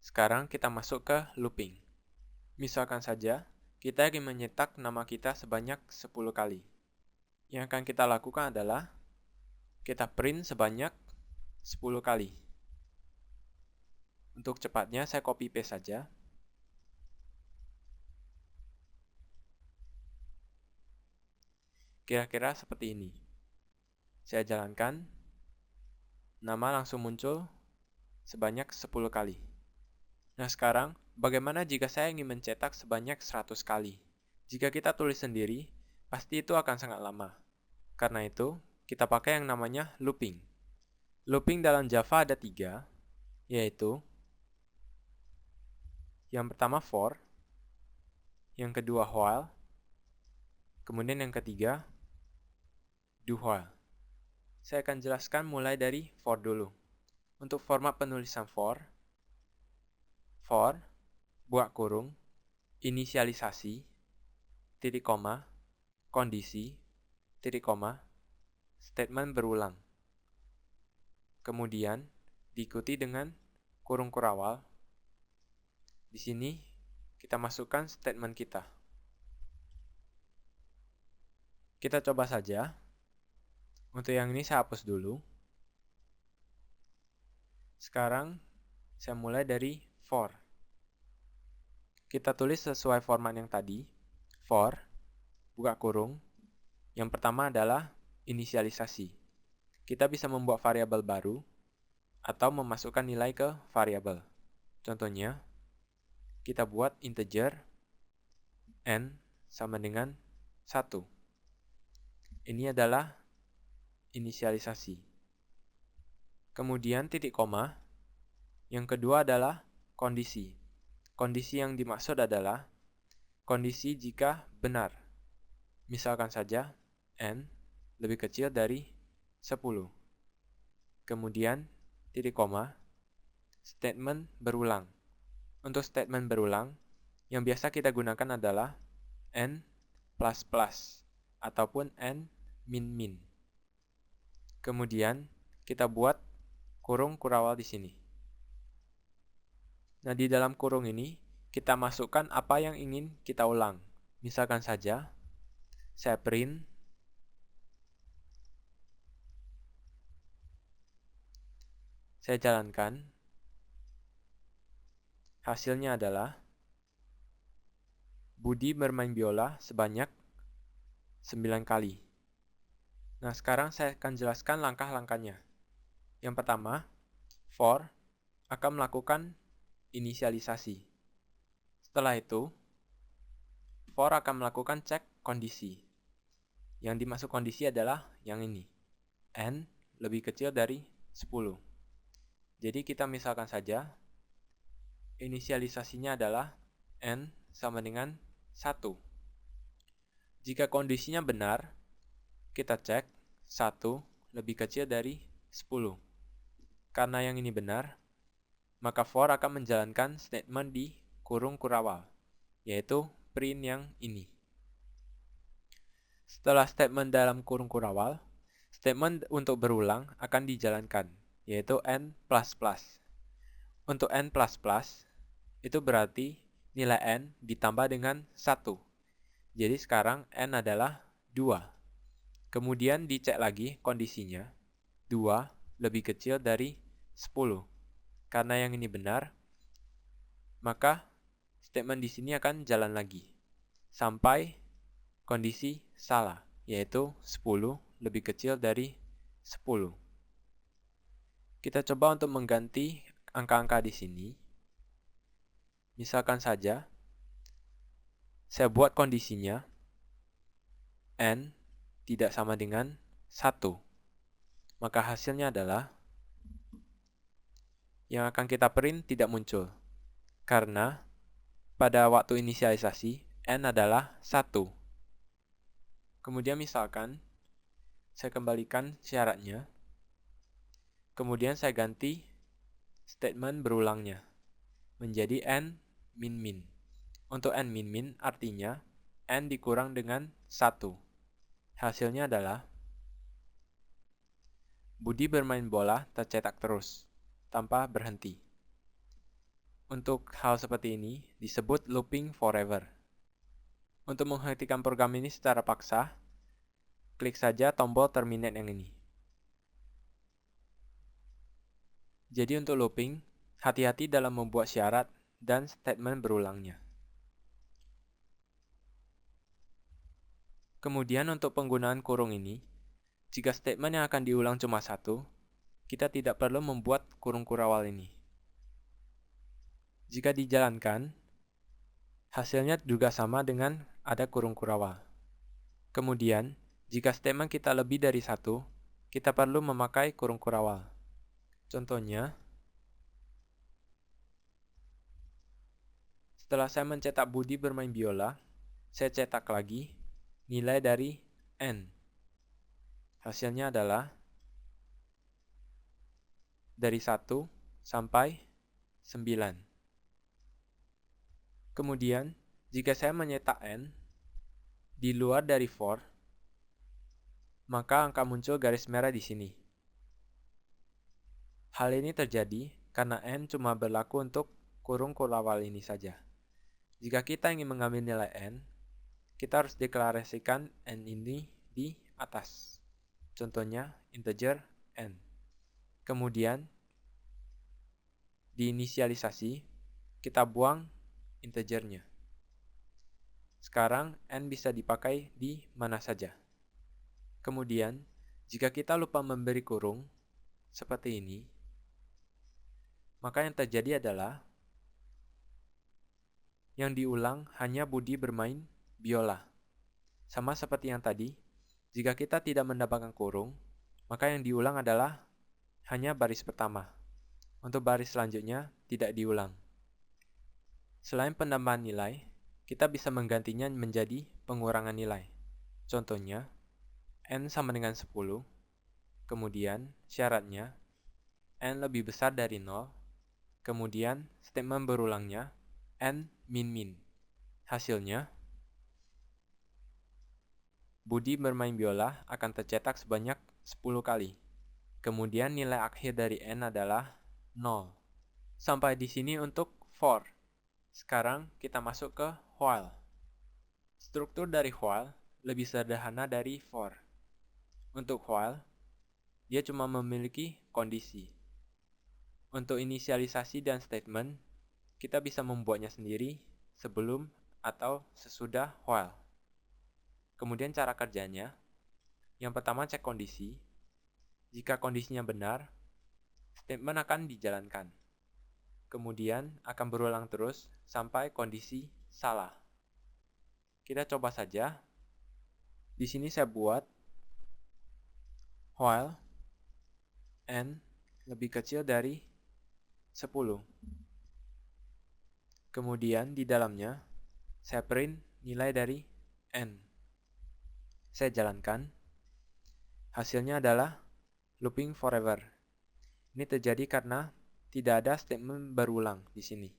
Sekarang kita masuk ke looping. Misalkan saja, kita ingin mencetak nama kita sebanyak 10 kali. Yang akan kita lakukan adalah, kita print sebanyak 10 kali. Untuk cepatnya, saya copy paste saja. Kira-kira seperti ini. Saya jalankan, nama langsung muncul sebanyak 10 kali. Nah sekarang, bagaimana jika saya ingin mencetak sebanyak 100 kali? Jika kita tulis sendiri, pasti itu akan sangat lama. Karena itu, kita pakai yang namanya looping. Looping dalam Java ada 3, yaitu yang pertama for, yang kedua while, kemudian yang ketiga do while. Saya akan jelaskan mulai dari for dulu. Untuk format penulisan for, buka kurung, inisialisasi, titik koma, kondisi, titik koma, statement berulang. Kemudian diikuti dengan kurung kurawal. Di sini kita masukkan statement kita. Kita coba saja. Untuk yang ini saya hapus dulu. Sekarang saya mulai dari for. Kita tulis sesuai format yang tadi. For, buka kurung. Yang pertama adalah inisialisasi. Kita bisa membuat variabel baru atau memasukkan nilai ke variabel. Contohnya, kita buat integer n sama dengan 1. Ini adalah inisialisasi. Kemudian titik koma. Yang kedua adalah kondisi. Kondisi yang dimaksud adalah kondisi jika benar. Misalkan saja n lebih kecil dari 10. Kemudian titik koma, statement berulang. Untuk statement berulang, yang biasa kita gunakan adalah n++ ataupun n min. Kemudian kita buat kurung kurawal di sini. Nah, di dalam kurung ini, kita masukkan apa yang ingin kita ulang. Misalkan saja, saya print, saya jalankan, hasilnya adalah, Budi bermain biola sebanyak 9 kali. Nah, sekarang saya akan jelaskan langkah-langkahnya. Yang pertama, for akan melakukan inisialisasi. Setelah itu, for akan melakukan cek kondisi. Yang dimaksud kondisi adalah yang ini. N lebih kecil dari 10. Jadi kita misalkan saja, inisialisasinya adalah N sama dengan 1. Jika kondisinya benar, kita cek 1 lebih kecil dari 10. Karena yang ini benar, maka for akan menjalankan statement di kurung kurawal, yaitu print yang ini. Setelah statement dalam kurung kurawal, statement untuk berulang akan dijalankan, yaitu n++. Untuk n++, itu berarti nilai n ditambah dengan 1. Jadi sekarang n adalah 2. Kemudian dicek lagi kondisinya, 2 lebih kecil dari 10. Karena yang ini benar, maka statement di sini akan jalan lagi sampai kondisi salah, yaitu 10 lebih kecil dari 10. Kita coba untuk mengganti angka-angka di sini. Misalkan saja, saya buat kondisinya n tidak sama dengan 1. Maka hasilnya adalah yang akan kita print tidak muncul. Karena pada waktu inisialisasi, n adalah 1. Kemudian misalkan, saya kembalikan syaratnya. Kemudian saya ganti statement berulangnya menjadi n min. Untuk n min artinya n dikurang dengan 1. Hasilnya adalah Budi bermain bola tercetak terus, tanpa berhenti. Untuk hal seperti ini disebut looping forever. Untuk menghentikan program ini secara paksa, klik saja tombol terminate yang ini. Jadi untuk looping, hati-hati dalam membuat syarat dan statement berulangnya. Kemudian untuk penggunaan kurung ini, jika statement yang akan diulang cuma satu, kita tidak perlu membuat kurung kurawal ini. Jika dijalankan, hasilnya juga sama dengan ada kurung kurawal. Kemudian, jika statement kita lebih dari satu, kita perlu memakai kurung kurawal. Contohnya, setelah saya mencetak Budi bermain biola, saya cetak lagi nilai dari N. Hasilnya adalah dari 1 sampai 9. Kemudian, jika saya menyetak N di luar dari for, maka akan muncul garis merah di sini. Hal ini terjadi karena N cuma berlaku untuk kurung kurawal ini saja. Jika kita ingin mengambil nilai N, kita harus deklarasikan N ini di atas. Contohnya, integer N. Kemudian, diinisialisasi, kita buang integernya. Sekarang, N bisa dipakai di mana saja. Kemudian, jika kita lupa memberi kurung, seperti ini, maka yang terjadi adalah yang diulang hanya Budi bermain biola. Sama seperti yang tadi, jika kita tidak mendapatkan kurung, maka yang diulang adalah hanya baris pertama. Untuk baris selanjutnya, tidak diulang. Selain penambahan nilai, kita bisa menggantinya menjadi pengurangan nilai. Contohnya, N sama dengan 10, kemudian syaratnya N lebih besar dari 0, kemudian statement berulangnya N min-min. Hasilnya, Budi bermain biola akan tercetak sebanyak 10 kali. Kemudian nilai akhir dari N adalah 0. Sampai di sini untuk for. Sekarang kita masuk ke while. Struktur dari while lebih sederhana dari for. Untuk while, dia cuma memiliki kondisi. Untuk inisialisasi dan statement, kita bisa membuatnya sendiri sebelum atau sesudah while. Kemudian cara kerjanya, yang pertama cek kondisi. Jika kondisinya benar, statement akan dijalankan. Kemudian akan berulang terus sampai kondisi salah. Kita coba saja. Di sini saya buat while N lebih kecil dari 10. Kemudian di dalamnya saya print nilai dari N. Saya jalankan. Hasilnya adalah looping forever. Ini terjadi karena tidak ada statement berulang di sini.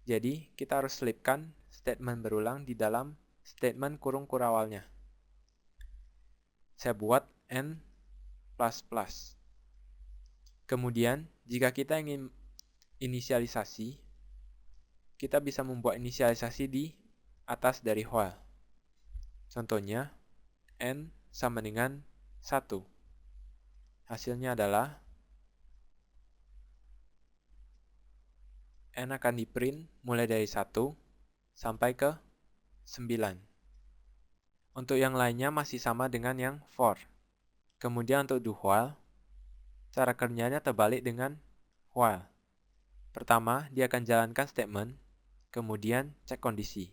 Jadi, kita harus selipkan statement berulang di dalam statement kurung kurawalnya. Saya buat N++. Kemudian, jika kita ingin inisialisasi, kita bisa membuat inisialisasi di atas dari while. Contohnya, N sama dengan 1. Hasilnya adalah N akan di-print mulai dari 1 sampai ke 9. Untuk yang lainnya masih sama dengan yang for. Kemudian untuk do while, cara kerjanya terbalik dengan while. Pertama, dia akan jalankan statement, kemudian cek kondisi.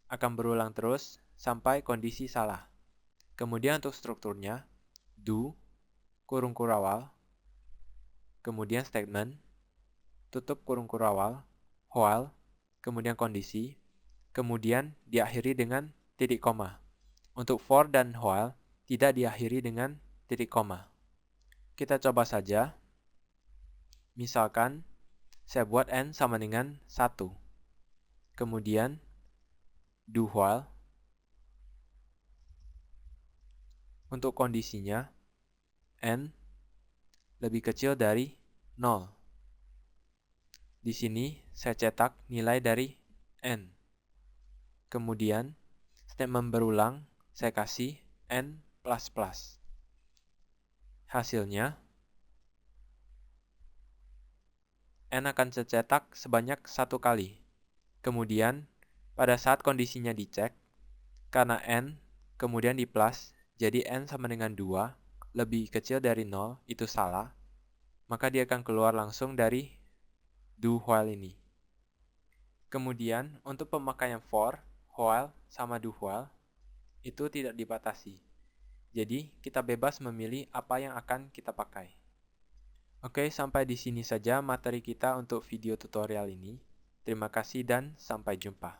Akan berulang terus sampai kondisi salah. Kemudian untuk strukturnya, do, kurung kurawal, kemudian statement, tutup kurung kurawal, while, kemudian kondisi, kemudian diakhiri dengan titik koma. Untuk for dan while, tidak diakhiri dengan titik koma. Kita coba saja. Misalkan, saya buat N sama dengan 1. Kemudian, do while. Untuk kondisinya, N lebih kecil dari 0. Di sini saya cetak nilai dari n. Kemudian, statement berulang saya kasih n++. Hasilnya, n akan tercetak sebanyak 1 kali. Kemudian, pada saat kondisinya dicek, karena n kemudian di plus, jadi n sama dengan 2, lebih kecil dari 0, itu salah, maka dia akan keluar langsung dari do while ini. Kemudian, untuk pemakaian for, while, sama do while, itu tidak dibatasi. Jadi, kita bebas memilih apa yang akan kita pakai. Oke, sampai di sini saja materi kita untuk video tutorial ini. Terima kasih dan sampai jumpa.